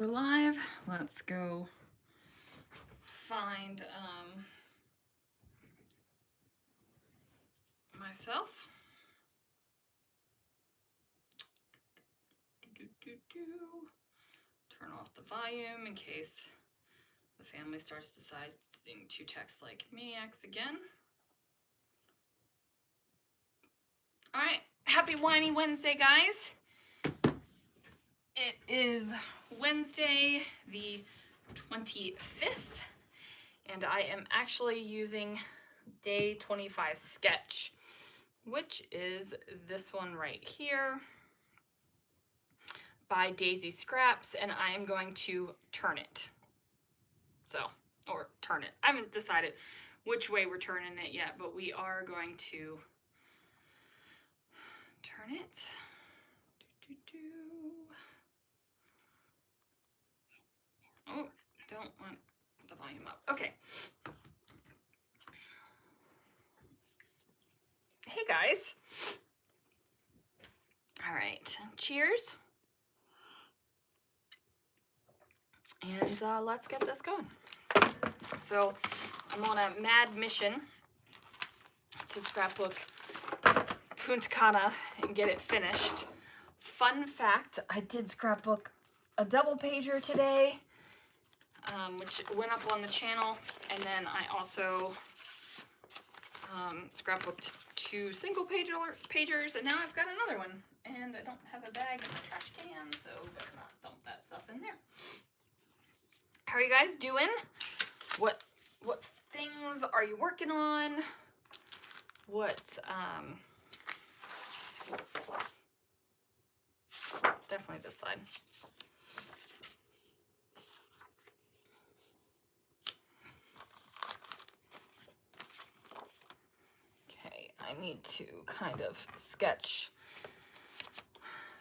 We're live. Let's go find myself. Turn off the volume in case the family starts deciding to text like maniacs again. All right, happy Winey Wednesday, guys. It is Wednesday the 25th, and I am actually using day 25 sketch, which is this one right here by Daisy Scraps, and I am going to turn it. Or turn it. I haven't decided which way we're turning it yet, but we are going to turn it. Oh, don't want the volume up. Okay. Hey guys. All right, cheers. And let's get this going. So I'm on a mad mission to scrapbook Punta Cana and get it finished. Fun fact, I did scrapbook a double pager today, which went up on the channel, and then I also scrapbooked 2 single pagers, and now I've got another one, and I don't have a bag in the trash can, so better not dump that stuff in there. How are you guys doing? What things are you working on? Definitely this side. Okay, I need to kind of sketch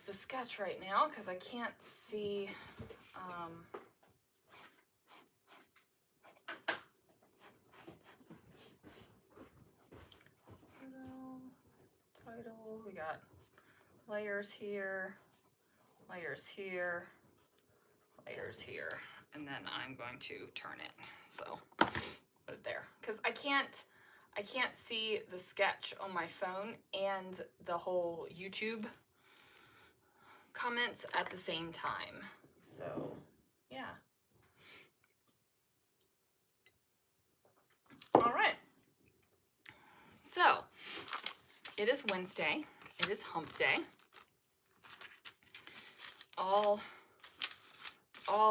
the sketch right now because I can't see. Title, we got layers here, layers here, layers here, and then I'm going to turn it. So put it there because I can't see the sketch on my phone and the whole YouTube comments at the same time. So yeah. All right. So it is Wednesday. It is hump day. All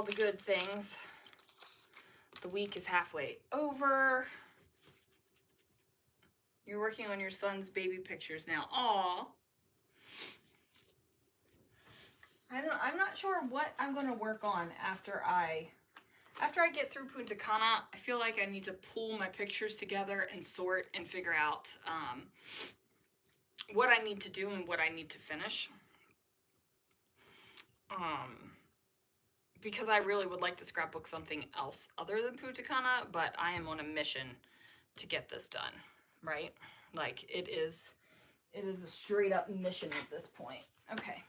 the good things. The week is halfway over. You're working on your son's baby pictures now. Aw. I'm not sure what I'm going to work on after I get through Punta Cana. I feel like I need to pull my pictures together and sort and figure out what I need to do and what I need to finish. Because I really would like to scrapbook something else other than Punta Cana, but I am on a mission to get this done, right? Like it is a straight up mission at this point. Okay.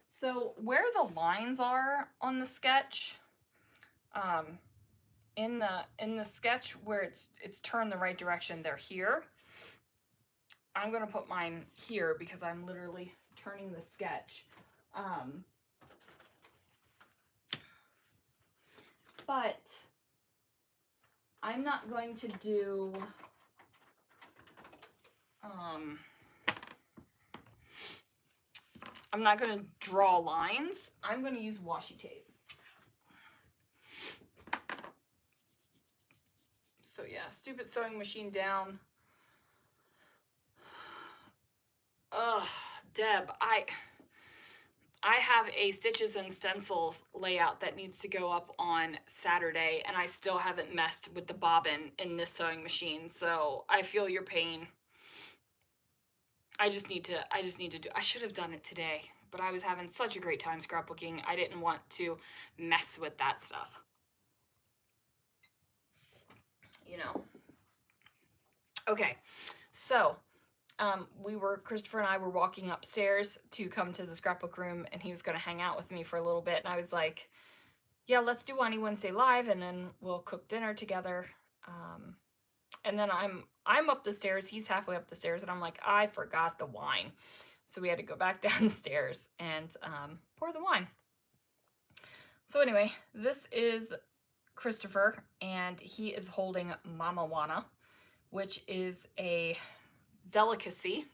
So where the lines are on the sketch, in the sketch where it's turned the right direction, they're here. I'm gonna put mine here because I'm literally turning the sketch. But I'm not going to do I'm not going to draw lines. I'm going to use washi tape. So yeah, stupid sewing machine down. Ugh, Deb, I have a Stitches and Stencils layout that needs to go up on Saturday, and I still haven't messed with the bobbin in this sewing machine, so I feel your pain. I just need to do, I should have done it today, but I was having such a great time scrapbooking. I didn't want to mess with that stuff. You know. Okay, so Christopher and I were walking upstairs to come to the scrapbook room, and he was going to hang out with me for a little bit, and I was like, yeah, let's do Winey Wednesday live, and then we'll cook dinner together. And then I'm up the stairs, he's halfway up the stairs, and I'm like, I forgot the wine. So we had to go back downstairs and pour the wine. So anyway, this is Christopher, and he is holding Mama Juana, which is a delicacy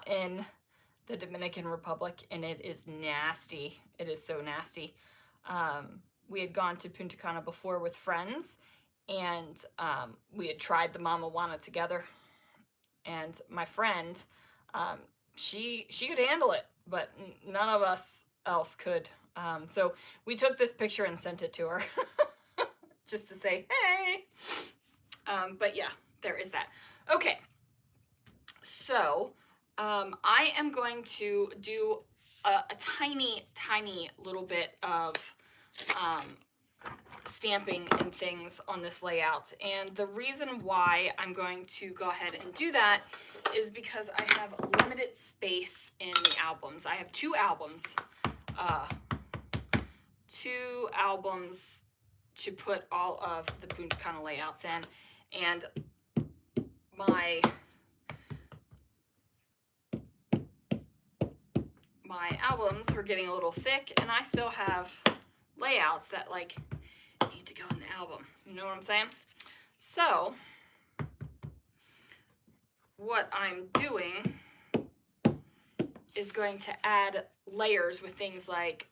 in the Dominican Republic, and it is nasty. It is so nasty. We had gone to Punta Cana before with friends, and we had tried the Mama Juana together. And my friend, she could handle it, but none of us else could. So we took this picture and sent it to her just to say, hey. But yeah, there is that. Okay, so I am going to do a tiny, tiny little bit of stamping and things on this layout. And the reason why I'm going to go ahead and do that is because I have limited space in the albums. I have two albums to put all of the Punta Cana layouts in. And my albums are getting a little thick, and I still have layouts that like need to go in the album. You know what I'm saying? So what I'm doing is going to add layers with things like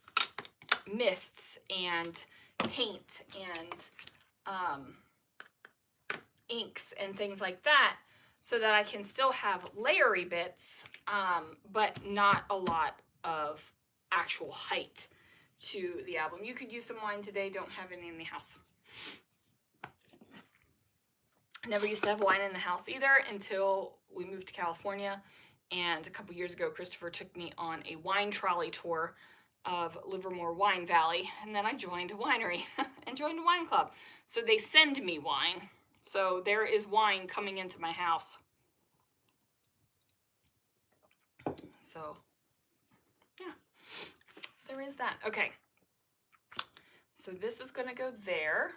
mists and paint and inks and things like that, so that I can still have layery bits, but not a lot of actual height to the album. You could use some wine today, don't have any in the house. I never used to have wine in the house either until we moved to California, and a couple years ago Christopher took me on a wine trolley tour of Livermore Wine Valley, and then I joined a winery and joined a wine club. So they send me wine. So there is wine coming into my house. So yeah, there is that. Okay, so this is gonna go there.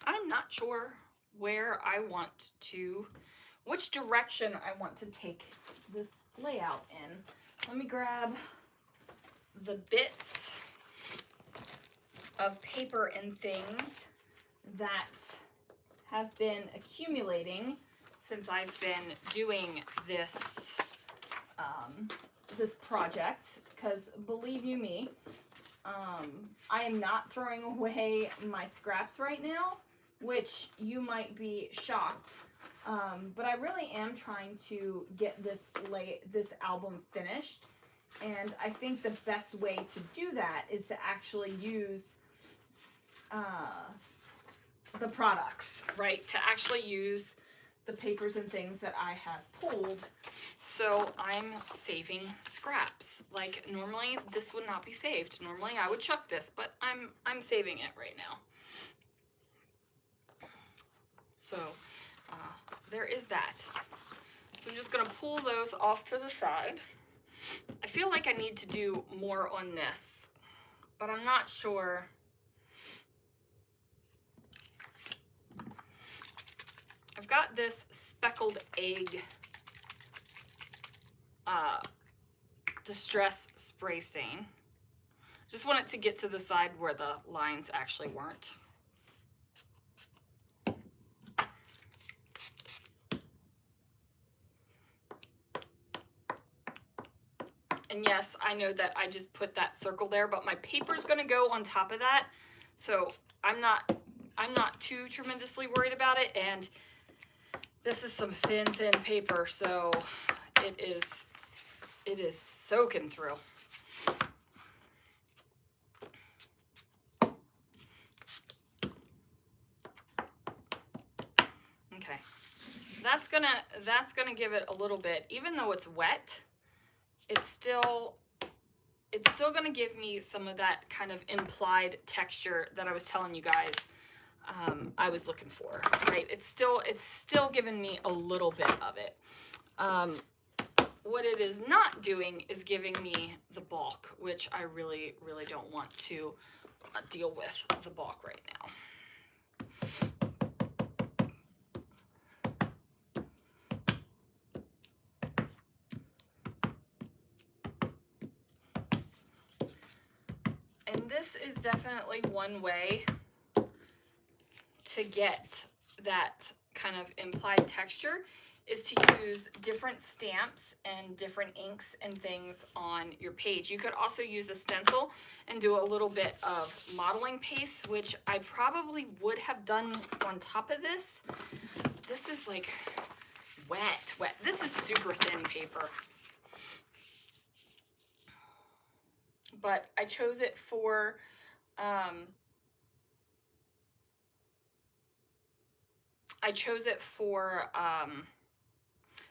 I'm not sure where I want to, which direction I want to take this layout in. Let me grab the bits of paper and things that have been accumulating since I've been doing this this project, because believe you me, I am not throwing away my scraps right now, which you might be shocked, but I really am trying to get this album finished, and I think the best way to do that is to actually use the products, right? To actually use the papers and things that I have pulled. So I'm saving scraps. Like normally this would not be saved. Normally I would chuck this, but I'm saving it right now. So there is that. So I'm just gonna pull those off to the side. I feel like I need to do more on this, but I'm not sure. I've got this speckled egg distress spray stain. Just want it to get to the side where the lines actually weren't. And yes, I know that I just put that circle there, but my paper's gonna go on top of that, so I'm not too tremendously worried about it. And this is some thin paper, so it is soaking through. Okay, that's gonna give it a little bit, even though it's wet. It's still gonna give me some of that kind of implied texture that I was telling you guys I was looking for, right? It's still giving me a little bit of it. what it is not doing is giving me the bulk, which I really, really don't want to deal with the bulk right now. And this is definitely one way to get that kind of implied texture, is to use different stamps and different inks and things on your page. You could also use a stencil and do a little bit of modeling paste, which I probably would have done on top of this. This is like wet. This is super thin paper. But I chose it for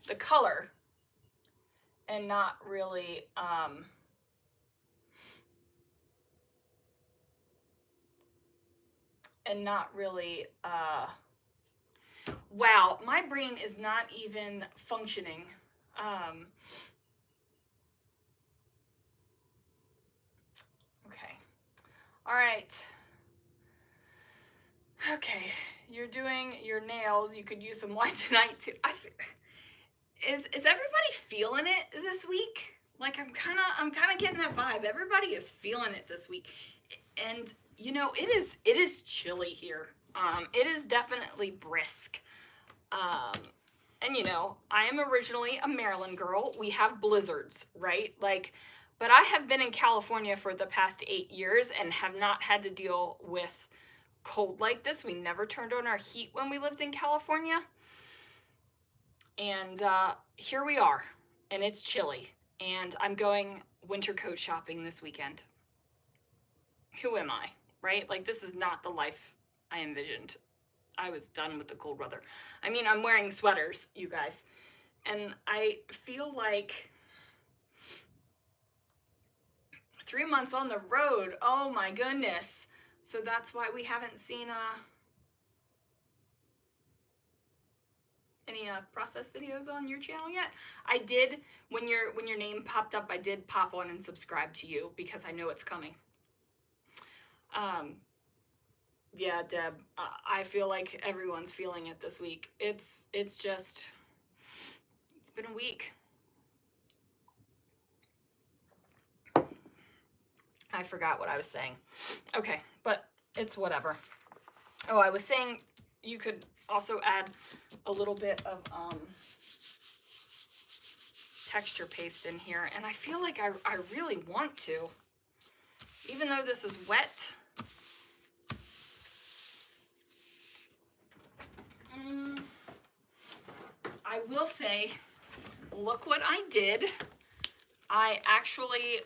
the color, and not really wow, my brain is not even functioning. Okay. All right. Okay, you're doing your nails. You could use some wine tonight too. Is everybody feeling it this week? Like I'm kind of getting that vibe. Everybody is feeling it this week, and you know it is chilly here. It is definitely brisk. And you know, I am originally a Maryland girl. We have blizzards, right? Like, but I have been in California for the past 8 years and have not had to deal with cold like this. We never turned on our heat when we lived in California. And here we are, and it's chilly. And I'm going winter coat shopping this weekend. Who am I, right? Like, this is not the life I envisioned. I was done with the cold weather. I mean, I'm wearing sweaters, you guys. And I feel like 3 months on the road, oh my goodness. So that's why we haven't seen any process videos on your channel yet. I did, when your name popped up, I did pop on and subscribe to you because I know it's coming. Yeah, Deb, I feel like everyone's feeling it this week. It's been a week. I forgot what I was saying. Okay, but it's whatever. Oh, I was saying you could also add a little bit of texture paste in here, and I feel like I really want to, even though this is wet. I will say, look what I did. I actually,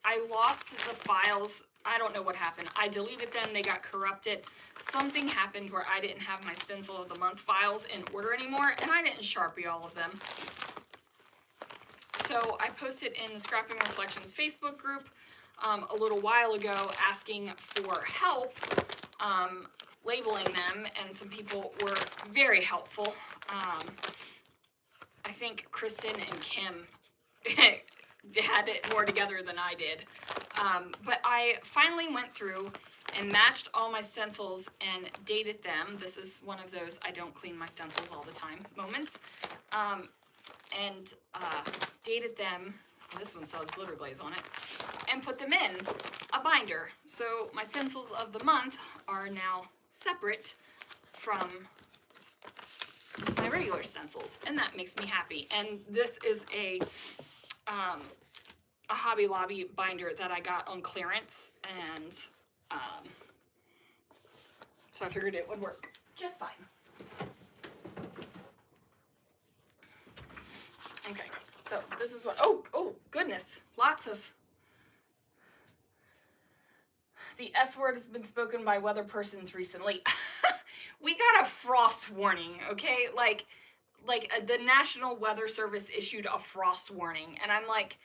I lost the files. I don't know what happened. I deleted them, they got corrupted. Something happened where I didn't have my Stencil of the Month files in order anymore, and I didn't Sharpie all of them. So I posted in the Scrapping Reflections Facebook group a little while ago asking for help labeling them, and some people were very helpful. I think Kristen and Kim had it more together than I did. But I finally went through and matched all my stencils and dated them. This is one of those I don't clean my stencils all the time moments. And dated them, this one still has glitter glaze on it, and put them in a binder. So my Stencils of the Month are now separate from my regular stencils, and that makes me happy. And this is a Hobby Lobby binder that I got on clearance, and so I figured it would work just fine. Okay, so this is what, oh goodness, lots of, the S word has been spoken by weather persons recently. We got a frost warning, okay? Like the National Weather Service issued a frost warning, and I'm like,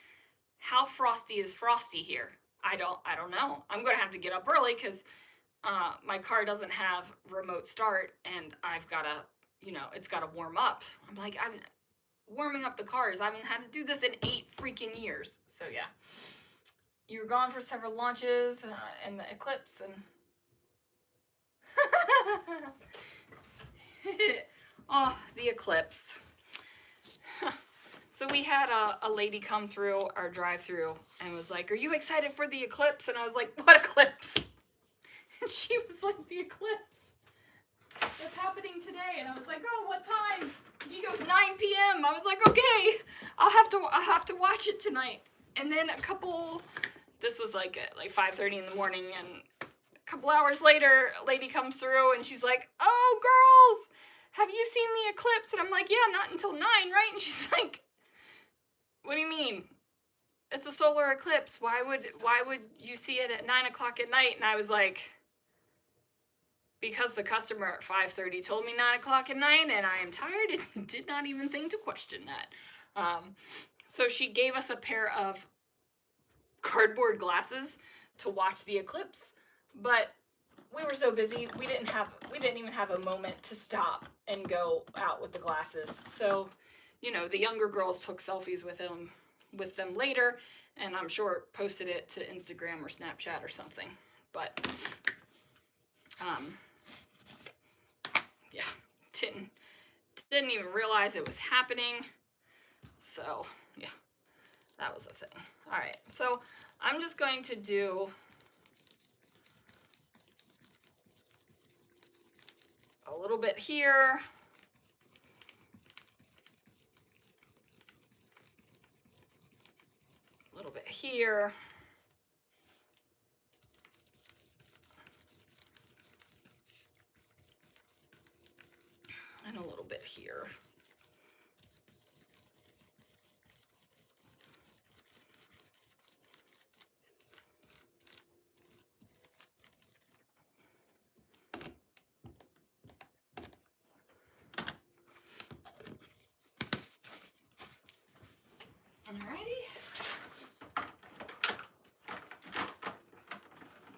how frosty is frosty here? I don't know. I'm gonna have to get up early because my car doesn't have remote start, and I've gotta, you know, it's gotta warm up. I'm like, warming up the cars. I haven't had to do this in 8 freaking years. So yeah. You were gone for several launches and the eclipse and oh, the eclipse. So we had a lady come through our drive-thru and was like, "Are you excited for the eclipse?" And I was like, "What eclipse?" And she was like, "The eclipse that's happening today." And I was like, "Oh, what time?" And she goes, 9 p.m. I was like, "Okay, I'll have to watch it tonight." And then this was like at like 5:30 in the morning, and a couple hours later, a lady comes through and she's like, "Oh, girls, have you seen the eclipse?" And I'm like, "Yeah, not until 9, right?" And she's like, "What do you mean? It's a solar eclipse. Why would you see it at 9 o'clock at night?" And I was like, "Because the customer at 5:30 told me 9 o'clock at night, and I am tired and did not even think to question that." So she gave us a pair of cardboard glasses to watch the eclipse, but we were so busy we didn't even have a moment to stop and go out with the glasses. So, you know, the younger girls took selfies with them later, and I'm sure posted it to Instagram or Snapchat or something. But yeah, didn't even realize it was happening. So yeah, that was a thing. All right, so I'm just going to do a little bit here, a little bit here, and a little bit here. Alrighty.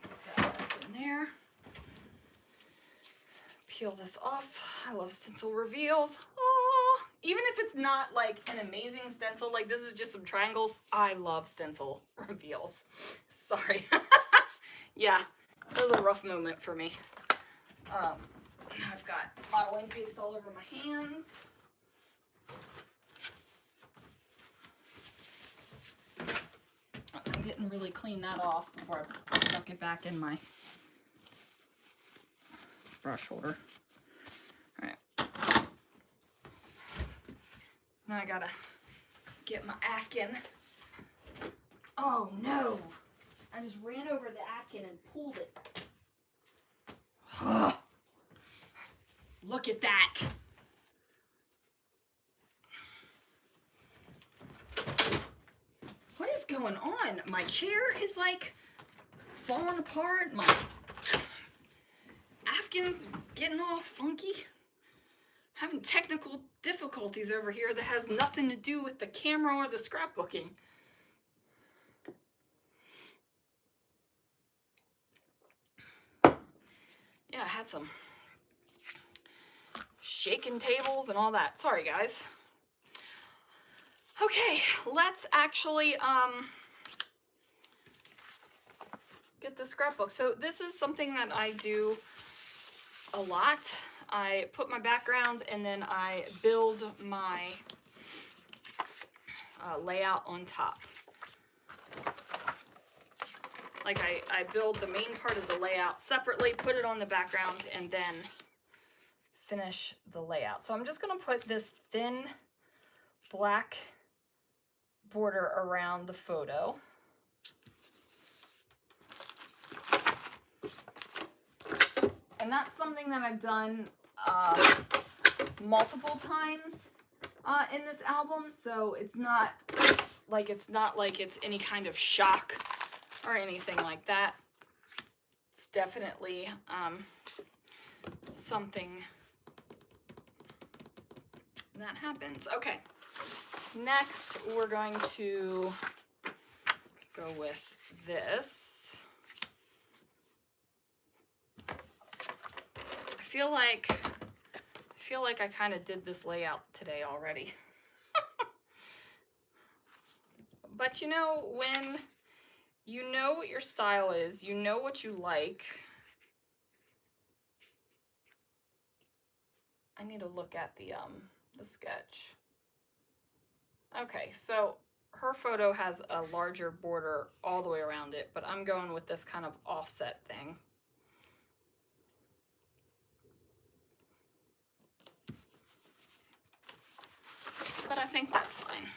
Put that back in there. Peel this off. I love stencil reveals. Oh, even if it's not like an amazing stencil, like this is just some triangles, I love stencil reveals. Sorry. Yeah, it was a rough moment for me. I've got modeling paste all over my hands. I didn't really clean that off before I stuck it back in my brush holder. All right. Now I gotta get my Afghan. Oh no! I just ran over the Afghan and pulled it. Look at that! What is going on? My chair is like falling apart. My Afghan's getting all funky. Having technical difficulties over here that has nothing to do with the camera or the scrapbooking. Yeah, I had some shaking tables and all that. Sorry, guys. Okay, let's actually get the scrapbook. So this is something that I do a lot. I put my background and then I build my layout on top. Like I build the main part of the layout separately, put it on the background, and then finish the layout. So I'm just gonna put this thin black border around the photo. And that's something that I've done multiple times in this album, so it's not like it's any kind of shock or anything like that. It's definitely something that happens. Okay, next we're going to go with this. I feel like I kind of did this layout today already. But you know, when you know what your style is, you know what you like. I need to look at the sketch. Okay, so her photo has a larger border all the way around it, but I'm going with this kind of offset thing. But I think that's fine,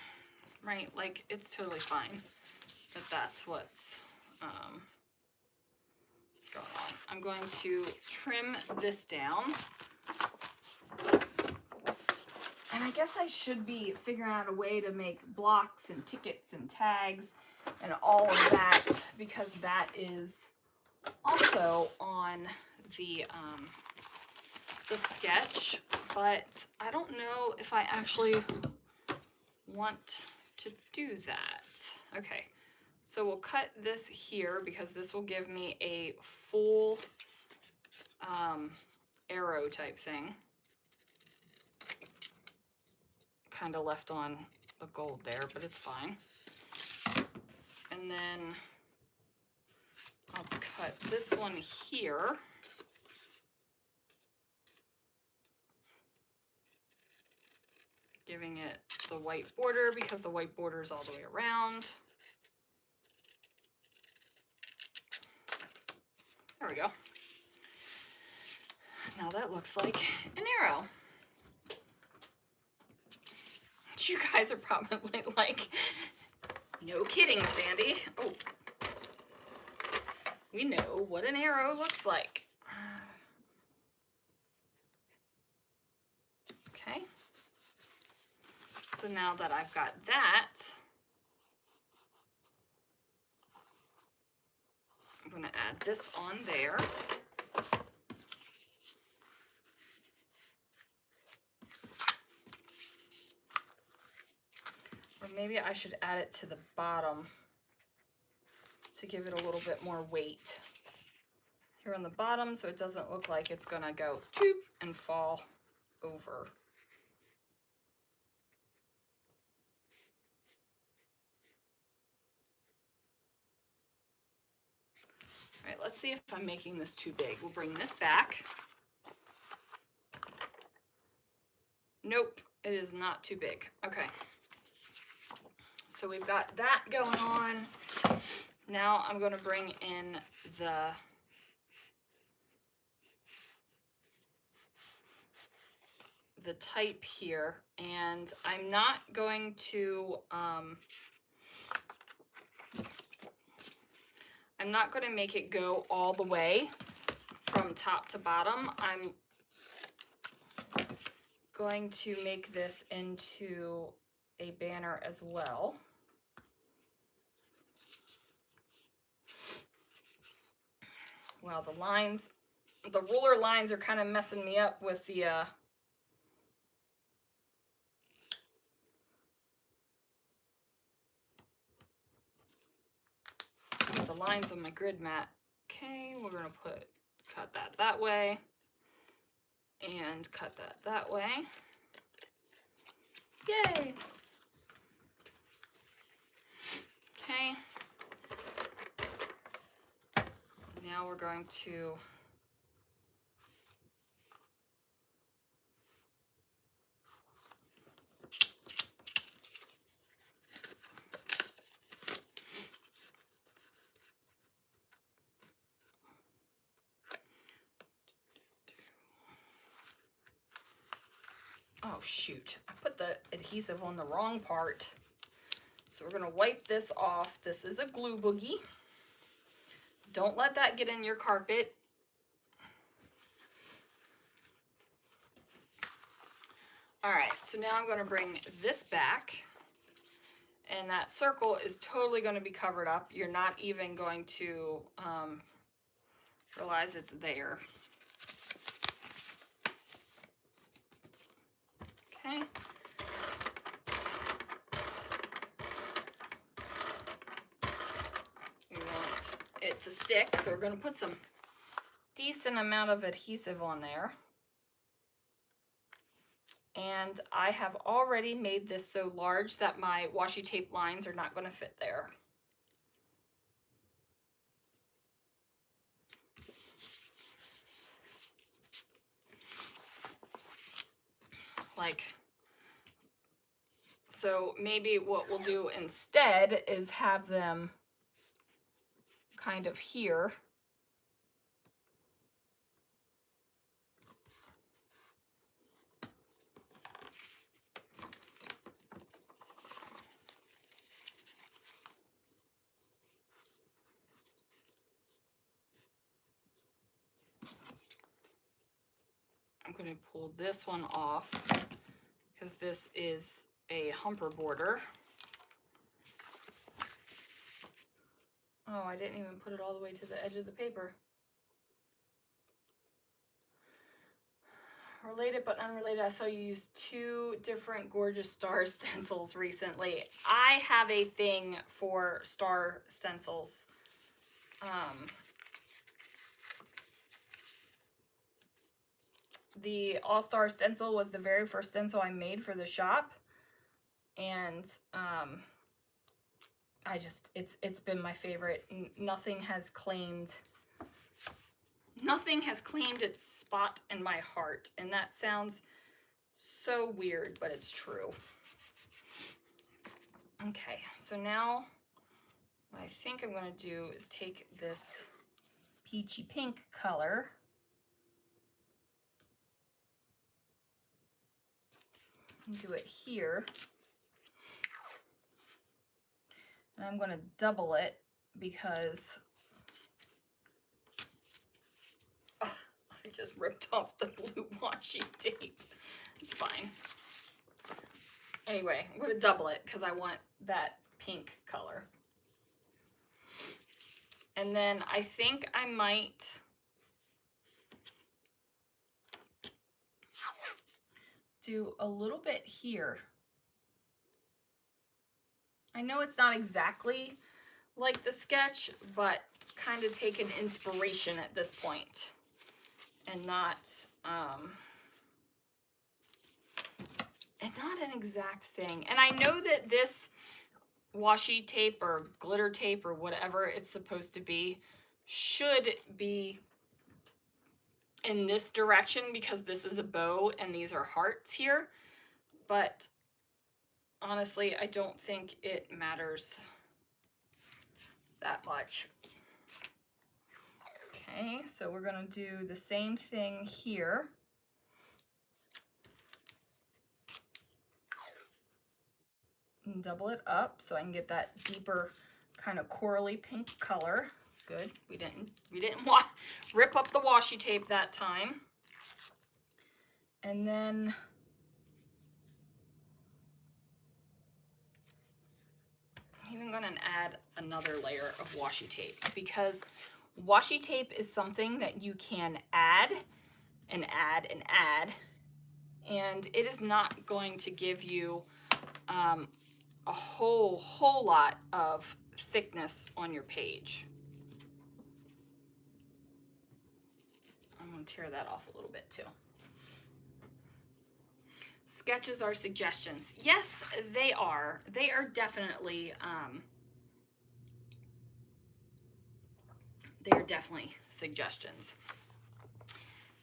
right? Like, it's totally fine that that's what's going on. I'm going to trim this down. And I guess I should be figuring out a way to make blocks and tickets and tags and all of that, because that is also on the sketch, but I don't know if I actually want to do that. Okay, so we'll cut this here because this will give me a full arrow type thing. Kind of left on the gold there, but it's fine. And then I'll cut this one here. Giving it the white border because the white border is all the way around. There we go. Now that looks like an arrow. You guys are probably like, no kidding, Sandy. Oh, we know what an arrow looks like. Okay. So now that I've got that, I'm going to add this on there. Or maybe I should add it to the bottom to give it a little bit more weight here on the bottom, so it doesn't look like it's gonna go toop and fall over. All right, let's see if I'm making this too big. We'll bring this back. Nope, it is not too big. Okay. So we've got that going on. Now I'm going to bring in the type here, and I'm not going to make it go all the way from top to bottom. I'm going to make this into a banner as well. Well, the ruler lines are kind of messing me up with the lines on my grid mat. Okay, we're gonna cut that way and cut that way. Yay! Okay. Now we're going to oh shoot, I put the adhesive on the wrong part. So we're gonna wipe this off. This is a glue boogie. Don't let that get in your carpet. All right, so now I'm gonna bring this back, and that circle is totally gonna be covered up. You're not even going to realize it's there. Okay. We want it to stick, so we're going to put some decent amount of adhesive on there. And I have already made this so large that my washi tape lines are not going to fit there. Like, so maybe what we'll do instead is have them kind of here. I'm going to pull this one off because this is a humper border. Oh, I didn't even put it all the way to the edge of the paper. Related but unrelated, I saw you use 2 different gorgeous star stencils recently. I have a thing for star stencils. The All-Star stencil was the very first stencil I made for the shop. And it's been my favorite. Nothing has claimed its spot in my heart, and that sounds so weird, but it's true. Okay, so now what I think I'm going to do is take this peachy pink color and do it here. And I'm going to double it because I just ripped off the blue washi tape. It's fine. Anyway, I'm going to double it because I want that pink color. And then I think I might do a little bit here. I know it's not exactly like the sketch, but kind of take an inspiration at this point and not an exact thing. And I know that this washi tape or glitter tape or whatever it's supposed to be should be in this direction because this is a bow and these are hearts here, but honestly, I don't think it matters that much. Okay, so we're going to do the same thing here. And double it up so I can get that deeper kind of corally pink color. Good. We didn't rip up the washi tape that time. And then I'm even going to add another layer of washi tape because washi tape is something that you can add and add and add, and it is not going to give you a whole lot of thickness on your page. I'm going to tear that off a little bit too. Sketches are suggestions. Yes, they are. They are definitely suggestions.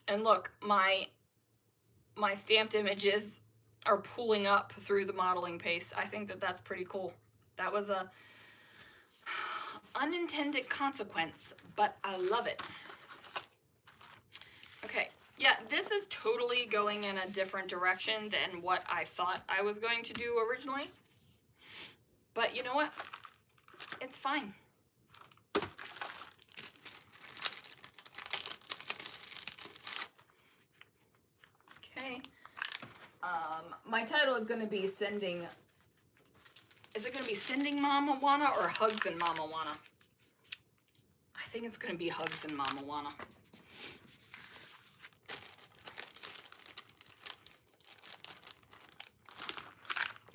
And look, my stamped images are pulling up through the modeling paste. I think that that's pretty cool. That was a unintended consequence, but I love it. Okay, yeah, this is totally going in a different direction than what I thought I was going to do originally. But you know what? It's fine. Okay. My title is going to be Sending... Is it going to be Sending Mama Wanna or Hugs and Mama Wanna? I think it's going to be Hugs and Mama Wanna.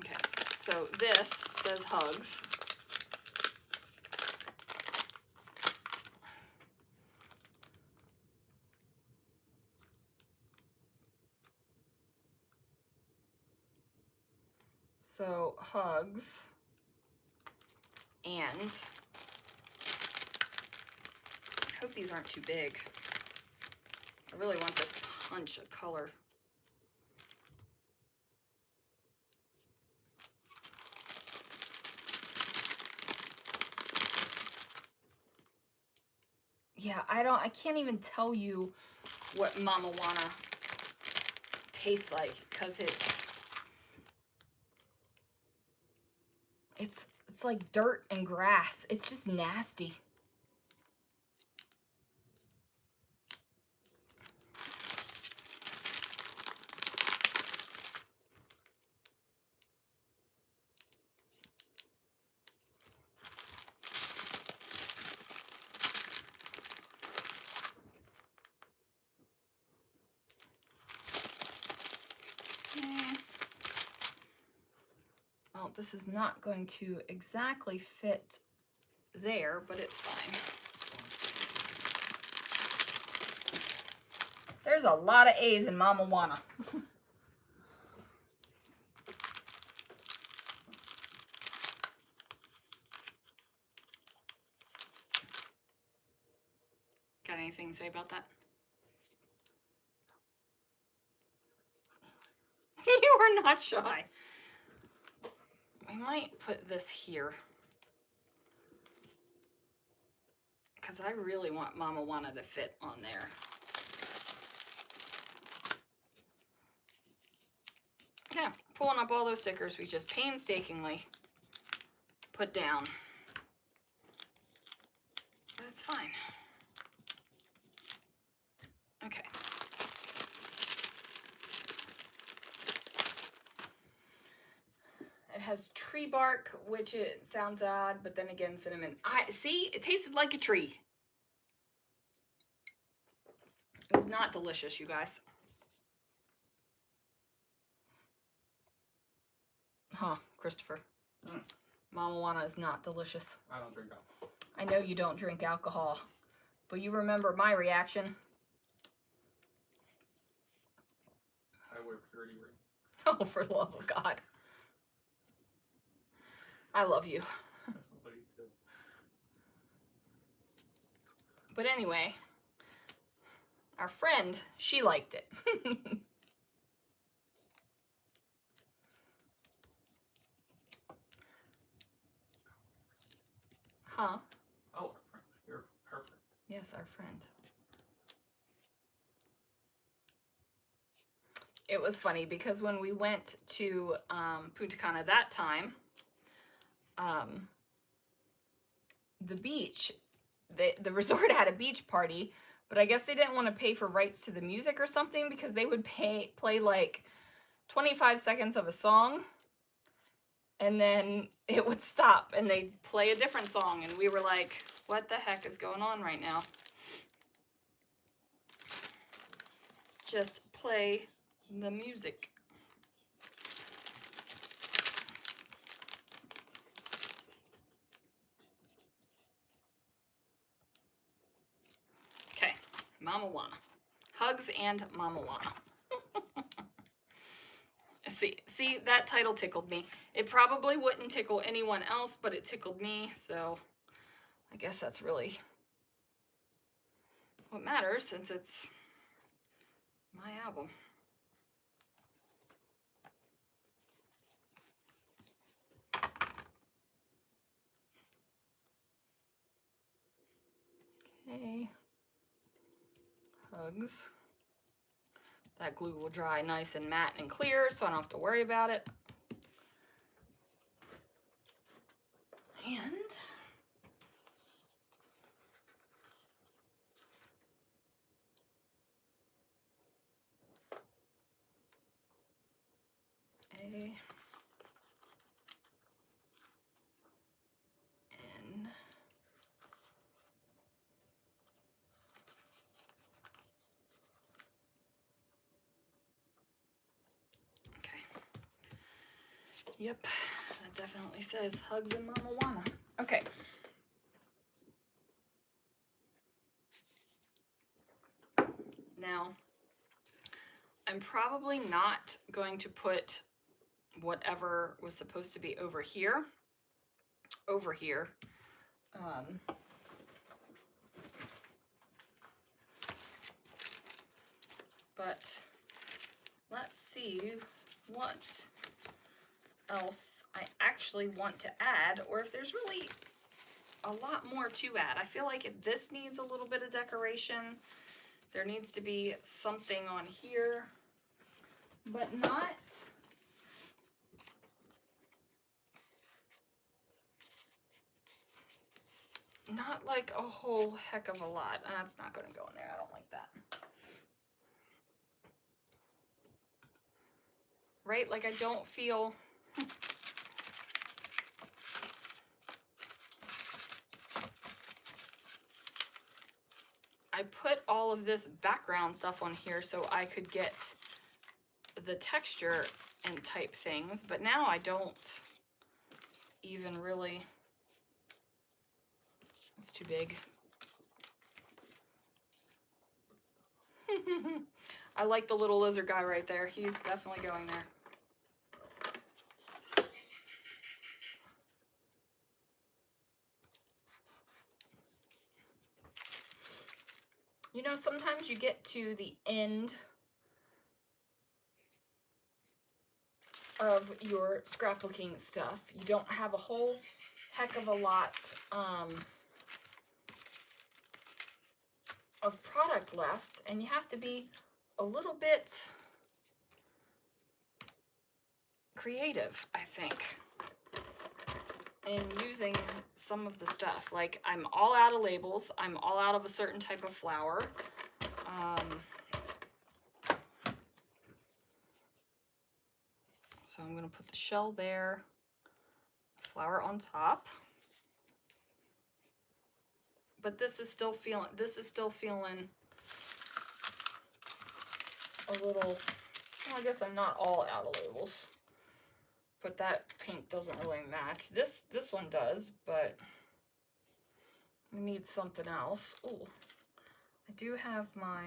Okay, so this says Hugs. So hugs, and I hope these aren't too big. I really want this punch of color. Yeah, I can't even tell you what Mama Wanna tastes like, because it's like dirt and grass. It's just nasty. Well, this is not going to exactly fit there, but it's fine. There's a lot of A's in Mama Wanna. Got anything to say about that? You are not shy. We might put this here, because I really want Mama Wanna to fit on there. Yeah, pulling up all those stickers we just painstakingly put down. But it's fine. Okay. It has tree bark, which it sounds odd, but then again, cinnamon. See, it tasted like a tree. It was not delicious, you guys. Huh, Christopher. Mama Wanna is not delicious. I don't drink alcohol. I know you don't drink alcohol, but you remember my reaction. I wear purity ring. Oh, for the love of God. I love you. But anyway, our friend, she liked it. Huh? Oh, our friend. You're perfect. Yes, our friend. It was funny because when we went to Punta Cana that time, the beach, the resort had a beach party, but I guess they didn't want to pay for rights to the music or something, because they would play like 25 seconds of a song, and then it would stop and they'd play a different song, and we were like, what the heck is going on right now? Just play the music. Okay, Mama Wanna. Hugs and Mama Wanna. See, that title tickled me. It probably wouldn't tickle anyone else, but it tickled me, so I guess that's really what matters, since it's my album. Okay. Hugs. That glue will dry nice and matte and clear, so I don't have to worry about it. And A, N, okay. Yep, that definitely says Hugs and Mama Wanna. Okay. Now, I'm probably not going to put whatever was supposed to be over here. But let's see what else I actually want to add, or if there's really a lot more to add. I feel like if this needs a little bit of decoration, there needs to be something on here, but not like a whole heck of a lot. That's not going to go in there. I don't like that. Right? Like I don't feel... I put all of this background stuff on here so I could get the texture and type things, but now I don't even really... It's too big. I like the little lizard guy right there. He's definitely going there. You know, sometimes you get to the end of your scrapbooking stuff. You don't have a whole heck of a lot of product left, and you have to be a little bit creative, I think, in using some of the stuff. Like, I'm all out of labels. I'm all out of a certain type of flower. So I'm going to put the shell there, flower on top. But this is still feeling a little, well, I guess I'm not all out of labels. But that pink doesn't really match. This one does, but I need something else. Oh, I do have my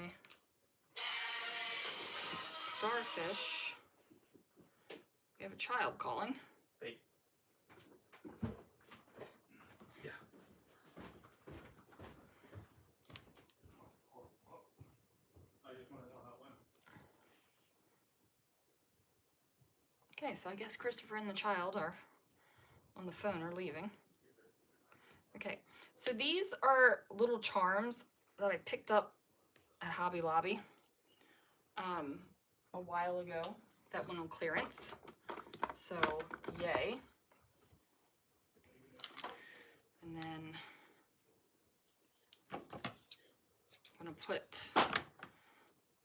starfish. We have a child calling. Hey. Yeah. I just want to know how it went. Okay, so I guess Christopher and the child are on the phone or leaving. Okay, so these are little charms that I picked up at Hobby Lobby a while ago that went on clearance. So, yay. And then I'm gonna put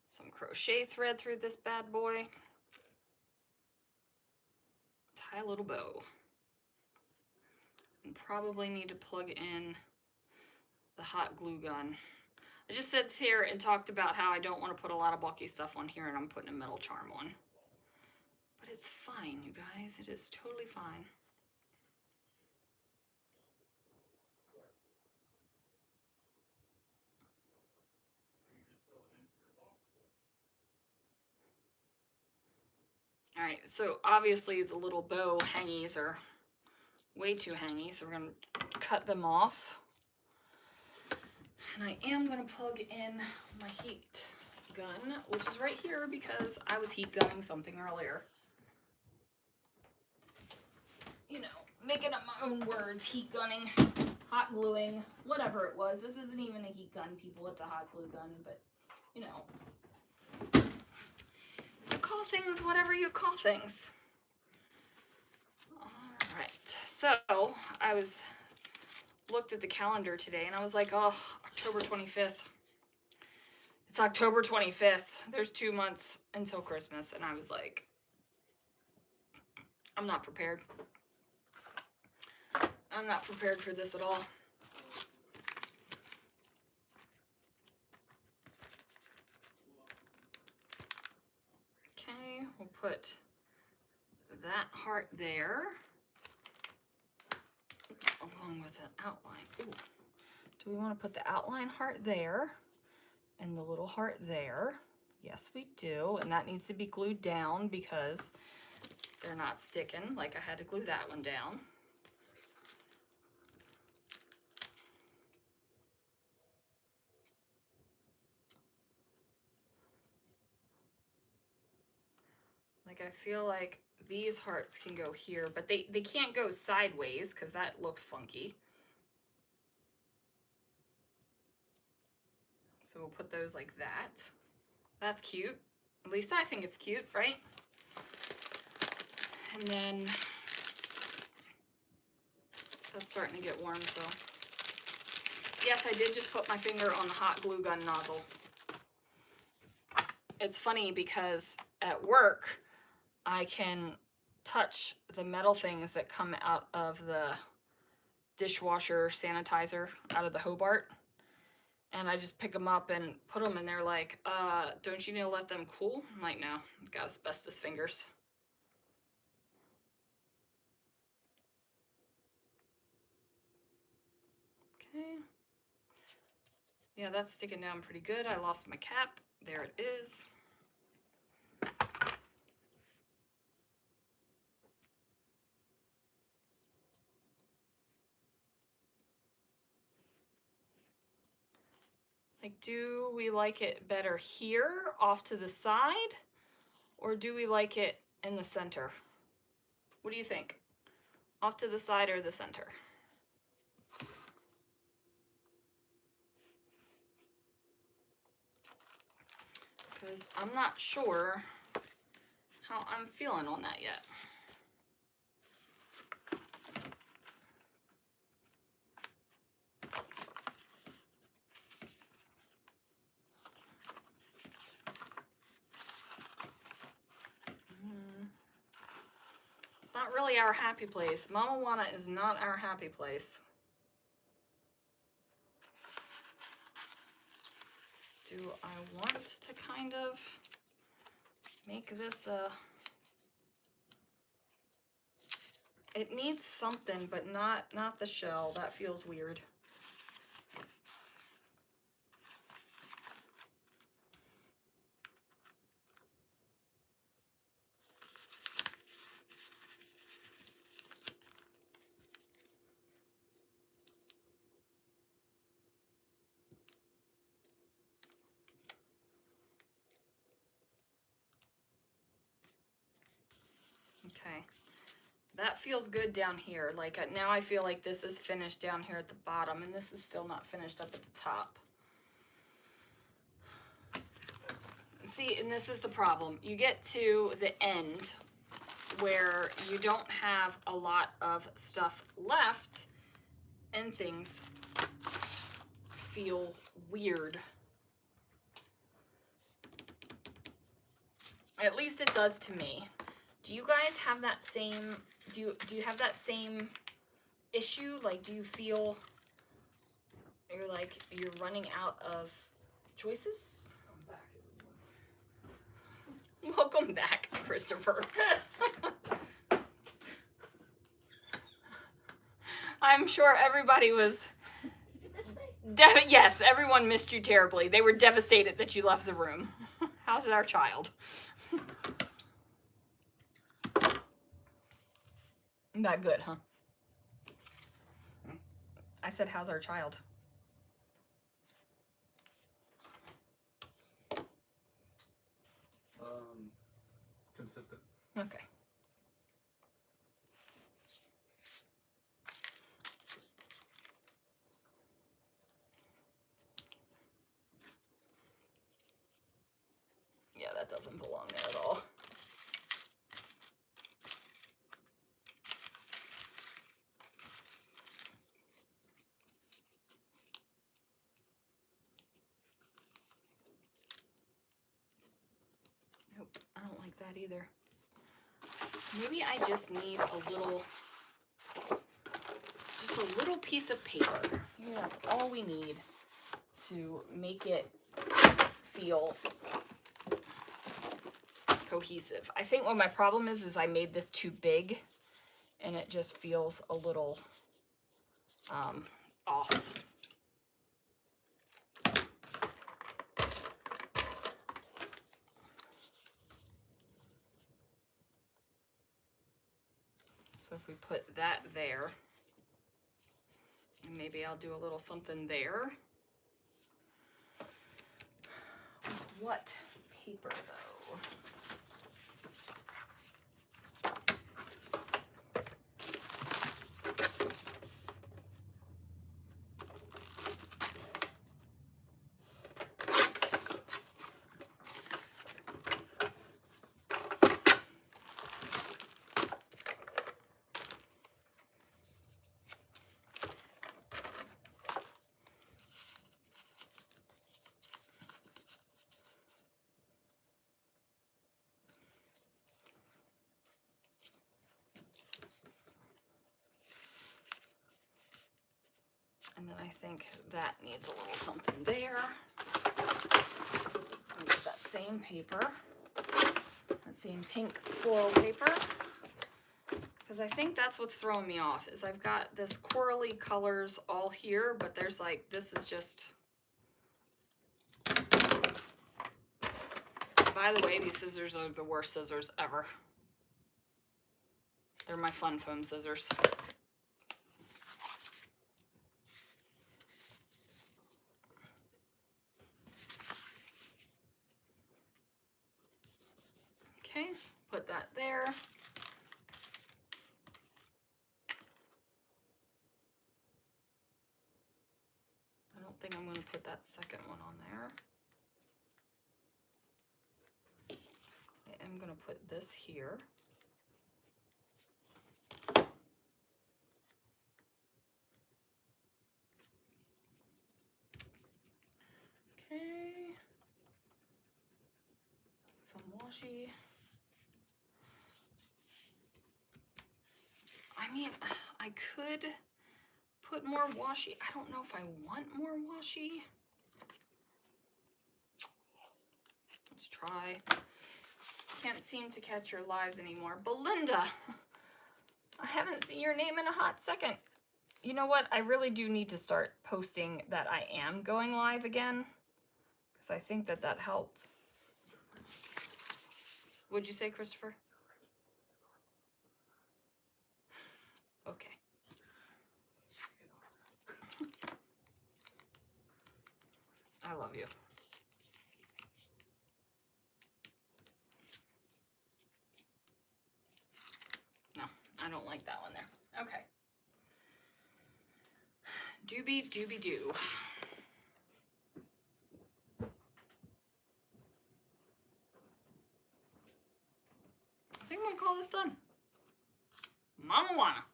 some crochet thread through this bad boy. Tie a little bow. And probably need to plug in the hot glue gun. I just sat here and talked about how I don't want to put a lot of bulky stuff on here, and I'm putting a metal charm on. But it's fine, you guys. It is totally fine. All right, so obviously the little bow hangies are way too hangy, so we're gonna cut them off. And I am gonna plug in my heat gun, which is right here because I was heat gunning something earlier. You know, making up my own words, heat gunning, hot gluing, whatever it was. This isn't even a heat gun, people, it's a hot glue gun, but you know. You call things whatever you call things. Alright, so I looked at the calendar today and I was like, oh, October 25th. It's October 25th. There's 2 months until Christmas, and I was like, I'm not prepared. I'm not prepared for this at all. Okay, we'll put that heart there, along with an outline. Ooh. Do we want to put the outline heart there and the little heart there? Yes, we do, and that needs to be glued down because they're not sticking, like I had to glue that one down. Like I feel like these hearts can go here, but they can't go sideways because that looks funky. So we'll put those like that. That's cute. At least I think it's cute, right? And then that's starting to get warm, so. Yes, I did just put my finger on the hot glue gun nozzle. It's funny because at work, I can touch the metal things that come out of the dishwasher sanitizer out of the Hobart. And I just pick them up and put them, and they're like, don't you need to let them cool? I'm like, no, I've got asbestos fingers. Okay. Yeah, that's sticking down pretty good. I lost my cap. There it is. Like, do we like it better here, off to the side, or do we like it in the center? What do you think? Off to the side or the center? Because I'm not sure how I'm feeling on that yet. It's not really our happy place. Mama Juana is not our happy place. Do I want to kind of make this a... It needs something, but not the shell. That feels weird. Okay, that feels good down here. Like now I feel like this is finished down here at the bottom, and this is still not finished up at the top. See, and this is the problem. You get to the end where you don't have a lot of stuff left, and things feel weird. At least it does to me. Do you guys have that same, do you have that same issue? Like, do you feel you're running out of choices? Welcome back, Christopher. I'm sure everybody was, yes, everyone missed you terribly. They were devastated that you left the room. How's our child? Not good, huh? I said, how's our child? Consistent. Okay. Yeah, that doesn't belong there at all. Nope, I don't like that either. Maybe I just need a little piece of paper. Maybe that's all we need to make it feel cohesive. I think what my problem is I made this too big, and it just feels a little off. So if we put that there, and maybe I'll do a little something there. With what paper though? And then I think that needs a little something there. I'll use that same paper, that same pink floral paper, because I think that's what's throwing me off, is I've got this corally colors all here, but there's like, this is just, by the way, these scissors are the worst scissors ever. They're my fun foam scissors. Okay, put that there. I don't think I'm going to put that second one on there. I'm going to put this here. Okay. Some washi. I mean, I could put more washi. I don't know if I want more washi. Let's try. Can't seem to catch your lives anymore. Belinda, I haven't seen your name in a hot second. You know what? I really do need to start posting that I am going live again, because I think that that helped. What'd you say, Christopher? Okay. I love you. No, I don't like that one there. Okay. Doobie doobie doo. I think I'm gonna call this done. Mama wanna.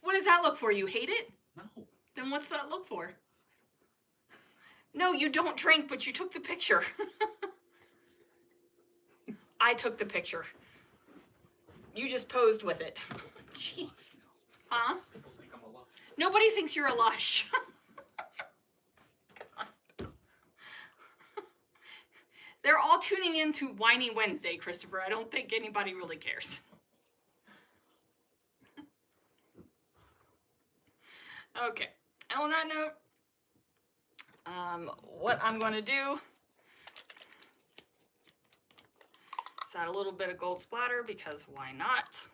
What does that look for? You hate it? No. Then what's that look for? No, you don't drink, but you took the picture. I took the picture. You just posed with it. Jeez. Huh? People think I'm a lush. Nobody thinks you're a lush. They're all tuning in to Whiny Wednesday, Christopher. I don't think anybody really cares. Okay, and on that note, what I'm going to do is add a little bit of gold splatter, because why not?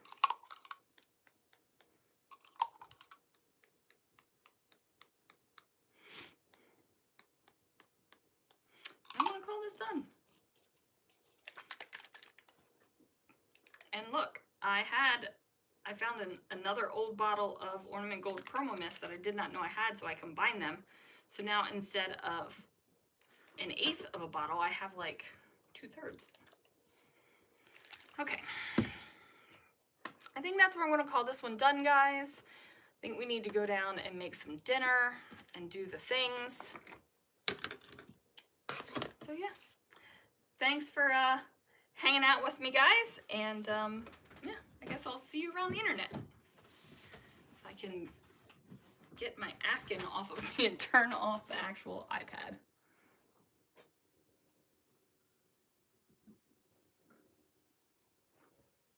I'm going to call this done. And look, I found another old bottle of Ornament Gold Chroma Mist that I did not know I had, so I combined them. So now instead of 1/8 of a bottle, I have like 2/3. Okay. I think that's where I'm going to call this one done, guys. I think we need to go down and make some dinner and do the things. So yeah, thanks for hanging out with me, guys, and yeah, I guess I'll see you around the internet. If I can get my Afghan off of me and turn off the actual iPad.